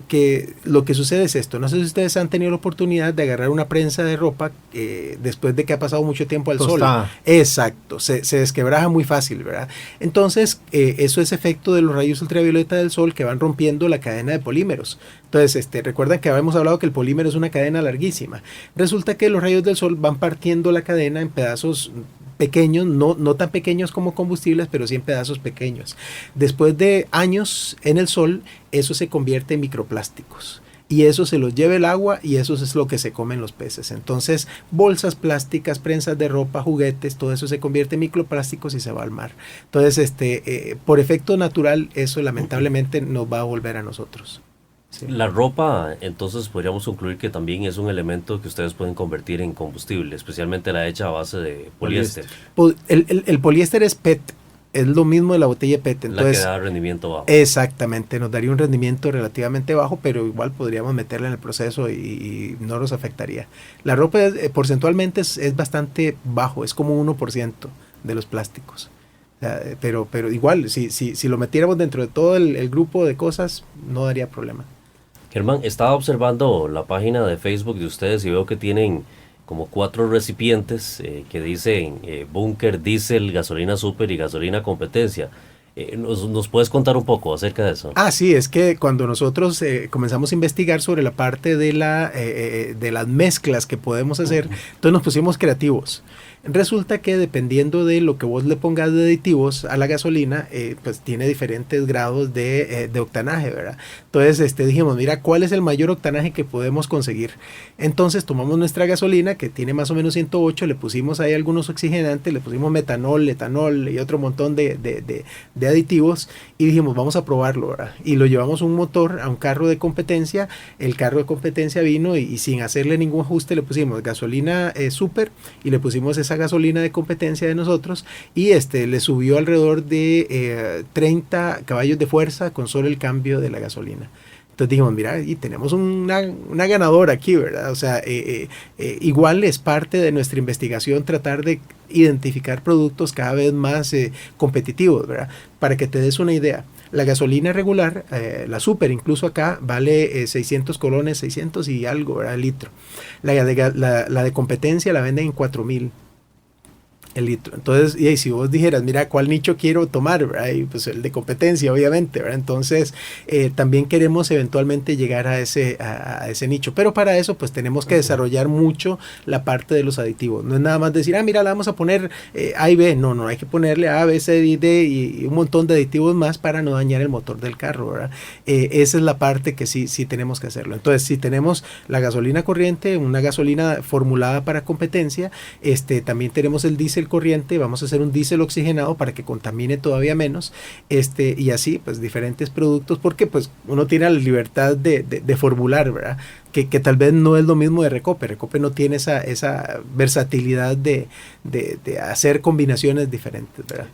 que lo que sucede es esto. No sé si ustedes han tenido la oportunidad de agarrar una prensa de ropa después de que ha pasado mucho tiempo al sol. Exacto, se desquebraja muy fácil, ¿verdad? Entonces, eso es efecto de los rayos ultravioleta del sol que van rompiendo la cadena de polímeros. Entonces, recuerdan que habíamos hablado que el polímero es una cadena larguísima. Resulta que los rayos del sol van partiendo la cadena en pedazos pequeños, no tan pequeños como combustibles, pero sí en pedazos pequeños. Después de años en el sol, eso se convierte en microplásticos. Y eso se los lleva el agua y eso es lo que se comen los peces. Entonces, bolsas plásticas, prensas de ropa, juguetes, todo eso se convierte en microplásticos y se va al mar. Entonces, por efecto natural, eso lamentablemente nos va a volver a nosotros. Sí. La ropa, entonces podríamos concluir que también es un elemento que ustedes pueden convertir en combustible, especialmente la hecha a base de poliéster. El poliéster es PET. Es lo mismo de la botella PET. Entonces, la que da rendimiento bajo. Exactamente, nos daría un rendimiento relativamente bajo, pero igual podríamos meterla en el proceso y no nos afectaría. La ropa porcentualmente es bastante bajo, es como 1% de los plásticos. O sea, pero igual, si lo metiéramos dentro de todo el grupo de cosas, no daría problema. Germán, estaba observando la página de Facebook de ustedes y veo que tienen como 4 recipientes que dicen búnker, diésel, gasolina super y gasolina competencia. ¿Nos puedes contar un poco acerca de eso? Sí, es que cuando nosotros comenzamos a investigar sobre la parte de las mezclas que podemos hacer, entonces nos pusimos creativos. Resulta que dependiendo de lo que vos le pongas de aditivos a la gasolina, pues tiene diferentes grados de octanaje, ¿verdad? Entonces dijimos, mira, ¿cuál es el mayor octanaje que podemos conseguir? Entonces tomamos nuestra gasolina, que tiene más o menos 108, le pusimos ahí algunos oxigenantes, le pusimos metanol, etanol y otro montón de aditivos, y dijimos, vamos a probarlo, ¿verdad? Y lo llevamos un motor a un carro de competencia, el carro de competencia vino y sin hacerle ningún ajuste le pusimos gasolina super y le pusimos esa gasolina de competencia de nosotros y le subió alrededor de 30 caballos de fuerza con solo el cambio de la gasolina. Entonces dijimos, mira, y tenemos una ganadora aquí, ¿verdad? O sea, igual es parte de nuestra investigación tratar de identificar productos cada vez más competitivos, ¿verdad? Para que te des una idea. La gasolina regular, la super incluso acá, vale 600 colones, 600 y algo, ¿verdad? El litro. La de competencia la venden en 4,000 el litro. Entonces, y si vos dijeras, mira, ¿cuál nicho quiero tomar? ¿Verdad? Y pues el de competencia, obviamente, ¿verdad? Entonces, también queremos eventualmente llegar a ese nicho. Pero para eso, pues tenemos que desarrollar mucho la parte de los aditivos. No es nada más decir, mira, la vamos a poner A y B. No, hay que ponerle A, B, C, D y un montón de aditivos más para no dañar el motor del carro, ¿verdad? Esa es la parte que sí tenemos que hacerlo. Entonces, si tenemos la gasolina corriente, una gasolina formulada para competencia, también tenemos el diésel diésel corriente, vamos a hacer un diésel oxigenado para que contamine todavía menos, y así, pues diferentes productos, porque pues uno tiene la libertad de formular, ¿verdad? Que tal vez no es lo mismo de Recope. Recope no tiene esa versatilidad de hacer combinaciones diferentes, ¿verdad?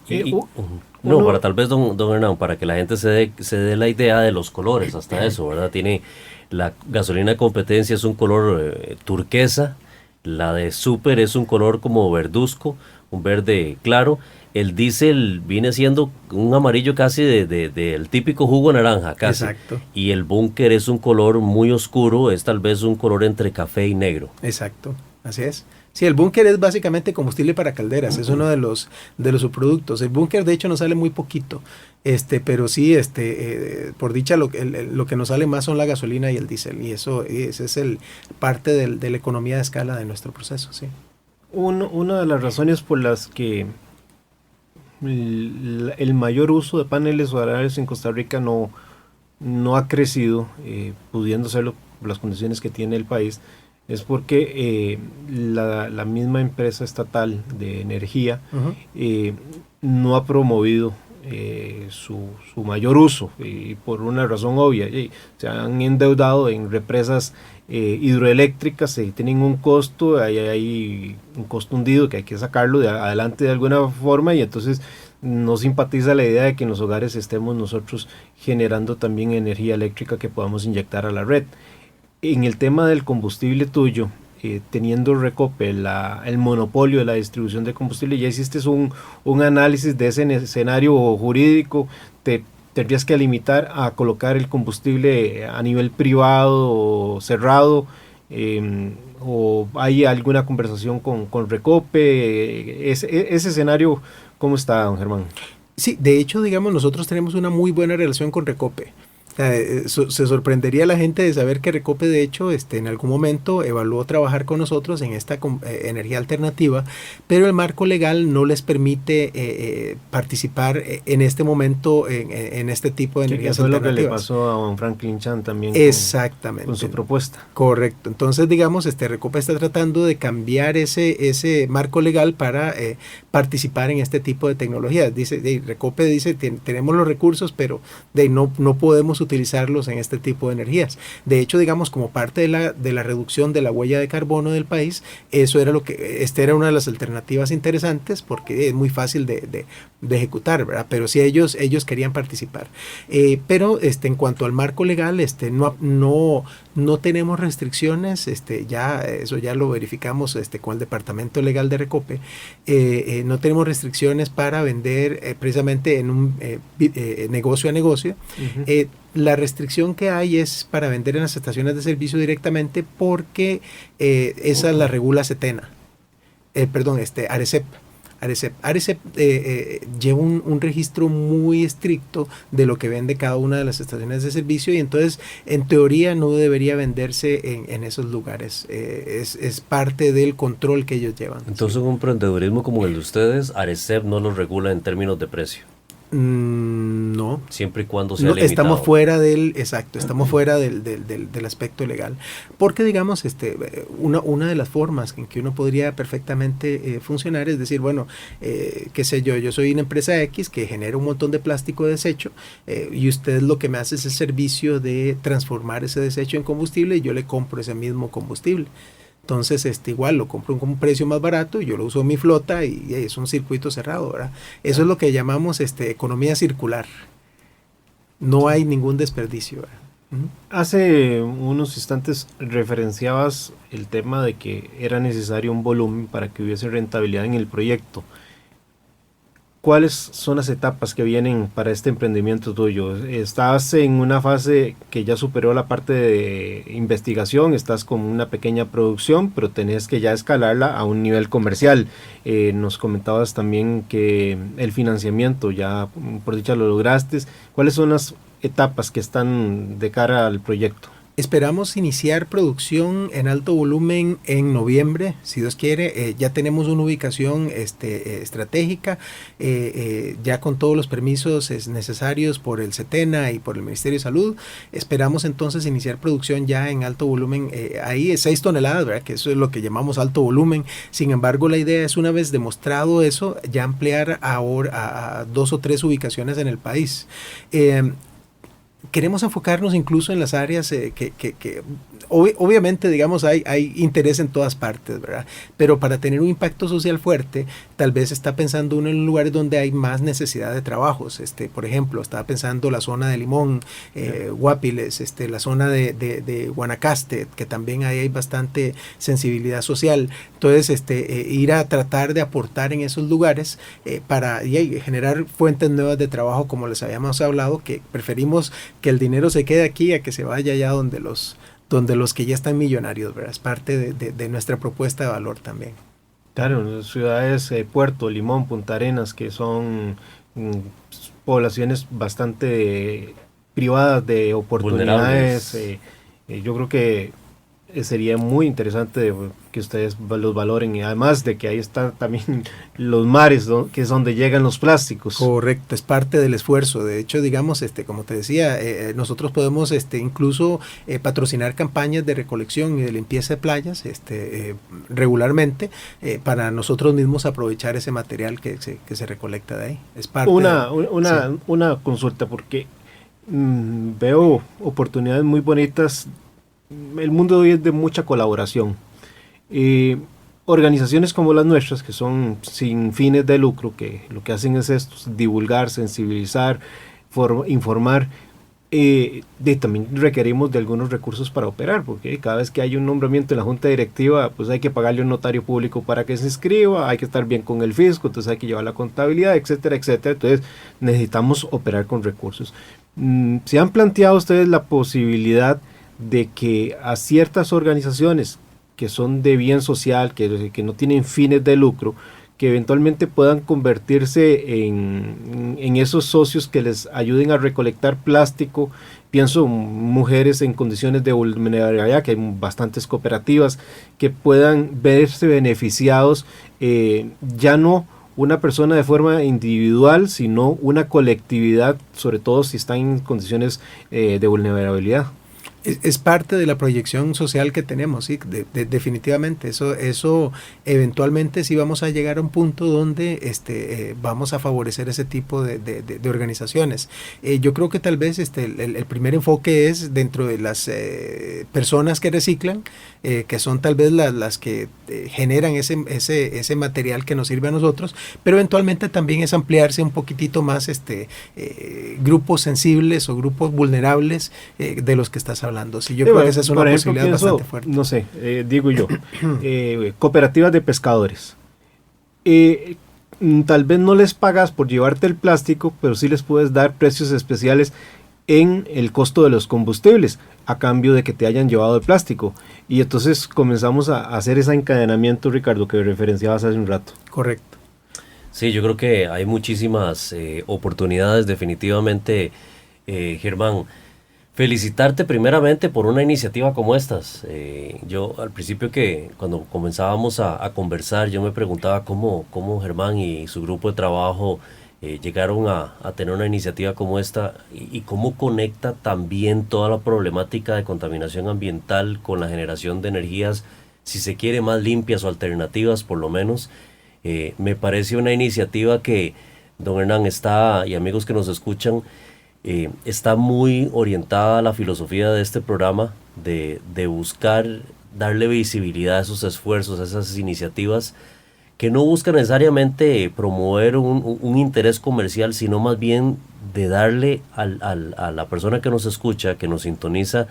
No, para tal vez, don Hernán, para que la gente se dé la idea de los colores, hasta eso, ¿verdad? Tiene la gasolina de competencia es un color turquesa, la de Super es un color como verduzco, un verde claro. El diésel viene siendo un amarillo casi del típico jugo naranja, casi. Exacto. Y el búnker es un color muy oscuro, es tal vez un color entre café y negro. Exacto, así es. Sí, el búnker es básicamente combustible para calderas, es uno de los subproductos. El búnker de hecho nos sale muy poquito, pero sí, por dicha lo que nos sale más son la gasolina y el diésel, y ese es parte de la economía de escala de nuestro proceso, sí. Una de las razones por las que el mayor uso de paneles solares en Costa Rica no ha crecido, pudiendo serlo por las condiciones que tiene el país, es porque la misma empresa estatal de energía no ha promovido su mayor uso, y por una razón obvia. Se han endeudado en represas hidroeléctricas, tienen un costo, hay un costo hundido que hay que sacarlo adelante de alguna forma, y entonces no simpatiza la idea de que en los hogares estemos nosotros generando también energía eléctrica que podamos inyectar a la red. En el tema del combustible tuyo, teniendo Recope el monopolio de la distribución de combustible, ya hiciste un análisis de ese escenario jurídico. Tendrías que limitar a colocar el combustible a nivel privado o cerrado, o hay alguna conversación con Recope. Ese escenario, ¿cómo está, don Germán? Sí, de hecho, digamos, nosotros tenemos una muy buena relación con Recope. Se sorprendería la gente de saber que Recope, de hecho, en algún momento evaluó trabajar con nosotros en esta energía alternativa, pero el marco legal no les permite participar en este momento en este tipo de energías alternativas. Eso es lo que le pasó a don Franklin Chan también. Exactamente. Con su propuesta. Correcto. Entonces, digamos, Recope está tratando de cambiar ese marco legal para participar en este tipo de tecnologías. Recope dice, tenemos los recursos, pero no podemos utilizarlos en este tipo de energías. De hecho, digamos, como parte de la reducción de la huella de carbono del país, eso era era una de las alternativas interesantes, porque es muy fácil de ejecutar, ¿verdad? Pero sí ellos querían participar. Pero en cuanto al marco legal, no tenemos restricciones, eso ya lo verificamos con el departamento legal de Recope. No tenemos restricciones para vender precisamente en un negocio a negocio. Uh-huh. La restricción que hay es para vender en las estaciones de servicio directamente, porque esa la regula CETENA, ARECEP. ARECEP lleva un registro muy estricto de lo que vende cada una de las estaciones de servicio, y entonces en teoría no debería venderse en esos lugares. Es parte del control que ellos llevan. Entonces, un emprendedurismo como el de ustedes, ARECEP no lo regula en términos de precio. No. Siempre y cuando sea limitado. Estamos fuera del aspecto legal. Porque, digamos, una de las formas en que uno podría perfectamente funcionar es decir, bueno, qué sé yo soy una empresa X que genera un montón de plástico de desecho, y usted lo que me hace es el servicio de transformar ese desecho en combustible, y yo le compro ese mismo combustible. Entonces, igual lo compro con un precio más barato y yo lo uso en mi flota, y es un circuito cerrado, ¿verdad? Eso es lo que llamamos economía circular. No hay ningún desperdicio, ¿verdad? Uh-huh. Hace unos instantes referenciabas el tema de que era necesario un volumen para que hubiese rentabilidad en el proyecto. ¿Cuáles son las etapas que vienen para este emprendimiento tuyo? Estás en una fase que ya superó la parte de investigación, estás con una pequeña producción, pero tenés que ya escalarla a un nivel comercial. Nos comentabas también que el financiamiento ya, por dicha, lo lograste. ¿Cuáles son las etapas que están de cara al proyecto? Esperamos iniciar producción en alto volumen en noviembre, si Dios quiere. Ya tenemos una ubicación estratégica, ya con todos los permisos necesarios por el CETENA y por el Ministerio de Salud. Esperamos entonces iniciar producción ya en alto volumen. Ahí es 6 toneladas, ¿verdad? Que eso es lo que llamamos alto volumen. Sin embargo, la idea es, una vez demostrado eso, ya ampliar ahora a 2 o 3 ubicaciones en el país. Queremos enfocarnos incluso en las áreas obviamente, digamos, hay interés en todas partes, ¿verdad? Pero para tener un impacto social fuerte, tal vez está pensando uno en lugares donde hay más necesidad de trabajos. Por ejemplo, estaba pensando la zona de Limón, Guapiles, la zona de Guanacaste, que también ahí hay bastante sensibilidad social. Entonces, ir a tratar de aportar en esos lugares para generar fuentes nuevas de trabajo, como les habíamos hablado, que preferimos que el dinero se quede aquí a que se vaya allá donde los que ya están millonarios, ¿verdad? Es parte de nuestra propuesta de valor también. Claro, ciudades, Puerto, Limón, Punta Arenas, que son poblaciones bastante privadas de oportunidades. Yo creo que sería muy interesante que ustedes los valoren, y además de que ahí están también los mares, ¿no? Que es donde llegan los plásticos. Correcto, es parte del esfuerzo. De hecho, digamos, como te decía, nosotros podemos incluso patrocinar campañas de recolección y de limpieza de playas regularmente para nosotros mismos aprovechar ese material que se recolecta de ahí. Es parte una consulta, porque veo oportunidades muy bonitas. El mundo de hoy es de mucha colaboración. Organizaciones como las nuestras, que son sin fines de lucro, que lo que hacen es esto, divulgar, sensibilizar, informar, también requerimos de algunos recursos para operar, porque cada vez que hay un nombramiento en la junta directiva, pues hay que pagarle a un notario público para que se inscriba, hay que estar bien con el fisco, entonces hay que llevar la contabilidad, etcétera, etcétera. Entonces necesitamos operar con recursos. ¿Se han planteado ustedes la posibilidad de que a ciertas organizaciones que son de bien social, que no tienen fines de lucro, que eventualmente puedan convertirse en esos socios que les ayuden a recolectar plástico? Pienso mujeres en condiciones de vulnerabilidad, que hay bastantes cooperativas, que puedan verse beneficiados, ya no una persona de forma individual, sino una colectividad, sobre todo si están en condiciones de vulnerabilidad. Es parte de la proyección social que tenemos, sí, definitivamente. Eso eventualmente sí vamos a llegar a un punto donde vamos a favorecer ese tipo de organizaciones. Yo creo que tal vez el primer enfoque es dentro de las personas que reciclan, que son tal vez las que generan ese material que nos sirve a nosotros, pero eventualmente también es ampliarse un poquitito más grupos sensibles o grupos vulnerables de los que estás hablando. Sí, yo creo que esa es una posibilidad bastante fuerte. No sé, digo yo, cooperativas de pescadores. Tal vez no les pagas por llevarte el plástico, pero sí les puedes dar precios especiales en el costo de los combustibles, a cambio de que te hayan llevado el plástico. Y entonces comenzamos a hacer ese encadenamiento, Ricardo, que referenciabas hace un rato. Correcto. Sí, yo creo que hay muchísimas oportunidades, definitivamente, Germán. Felicitarte primeramente por una iniciativa como estas. Yo al principio, cuando comenzábamos a conversar, yo me preguntaba cómo Germán y su grupo de trabajo llegaron a tener una iniciativa como esta, y cómo conecta también toda la problemática de contaminación ambiental con la generación de energías, si se quiere, más limpias o alternativas por lo menos. Me parece una iniciativa que, don Hernán, y amigos que nos escuchan, está muy orientada a la filosofía de este programa, de buscar darle visibilidad a esos esfuerzos, a esas iniciativas que no buscan necesariamente promover un interés comercial, sino más bien de darle a la persona que nos escucha, que nos sintoniza,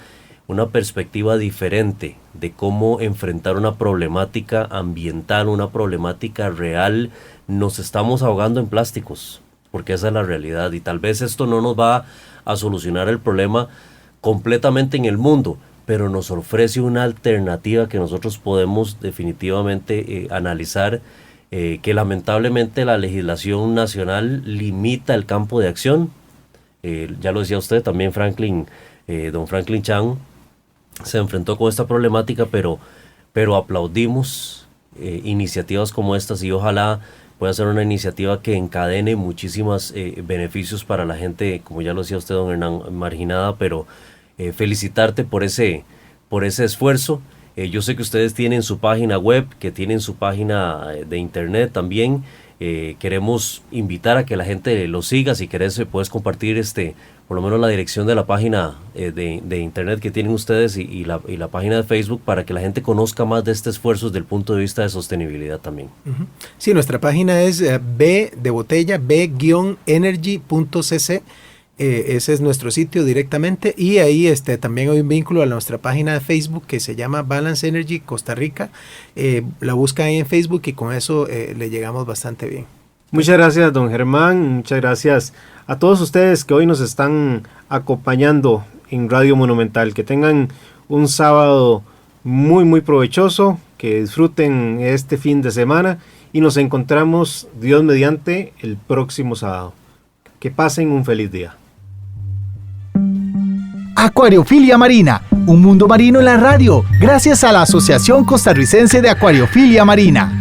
una perspectiva diferente de cómo enfrentar una problemática ambiental, una problemática real. Nos estamos ahogando en plásticos, porque esa es la realidad, y tal vez esto no nos va a solucionar el problema completamente en el mundo, pero nos ofrece una alternativa que nosotros podemos definitivamente analizar, que lamentablemente la legislación nacional limita el campo de acción. Ya lo decía usted también, don Franklin Chan, se enfrentó con esta problemática, pero aplaudimos iniciativas como estas y ojalá pueda ser una iniciativa que encadene muchísimos beneficios para la gente, como ya lo decía usted, don Hernán, marginada, pero felicitarte por ese esfuerzo. Yo sé que ustedes tienen su página web, que tienen su página de internet también. Queremos invitar a que la gente lo siga. Si querés, puedes compartir por lo menos la dirección de la página de internet que tienen ustedes y la página de Facebook para que la gente conozca más de este esfuerzo desde el punto de vista de sostenibilidad también. Uh-huh. Sí, nuestra página es b-energy.cc. Ese es nuestro sitio directamente y ahí también hay un vínculo a nuestra página de Facebook que se llama Balance Energy Costa Rica. La buscan ahí en Facebook y con eso le llegamos bastante bien. Muchas gracias, don Germán. Muchas gracias a todos ustedes que hoy nos están acompañando en Radio Monumental. Que tengan un sábado muy, muy provechoso, que disfruten este fin de semana y nos encontramos, Dios mediante, el próximo sábado. Que pasen un feliz día. Acuariofilia Marina, un mundo marino en la radio, gracias a la Asociación Costarricense de Acuariofilia Marina.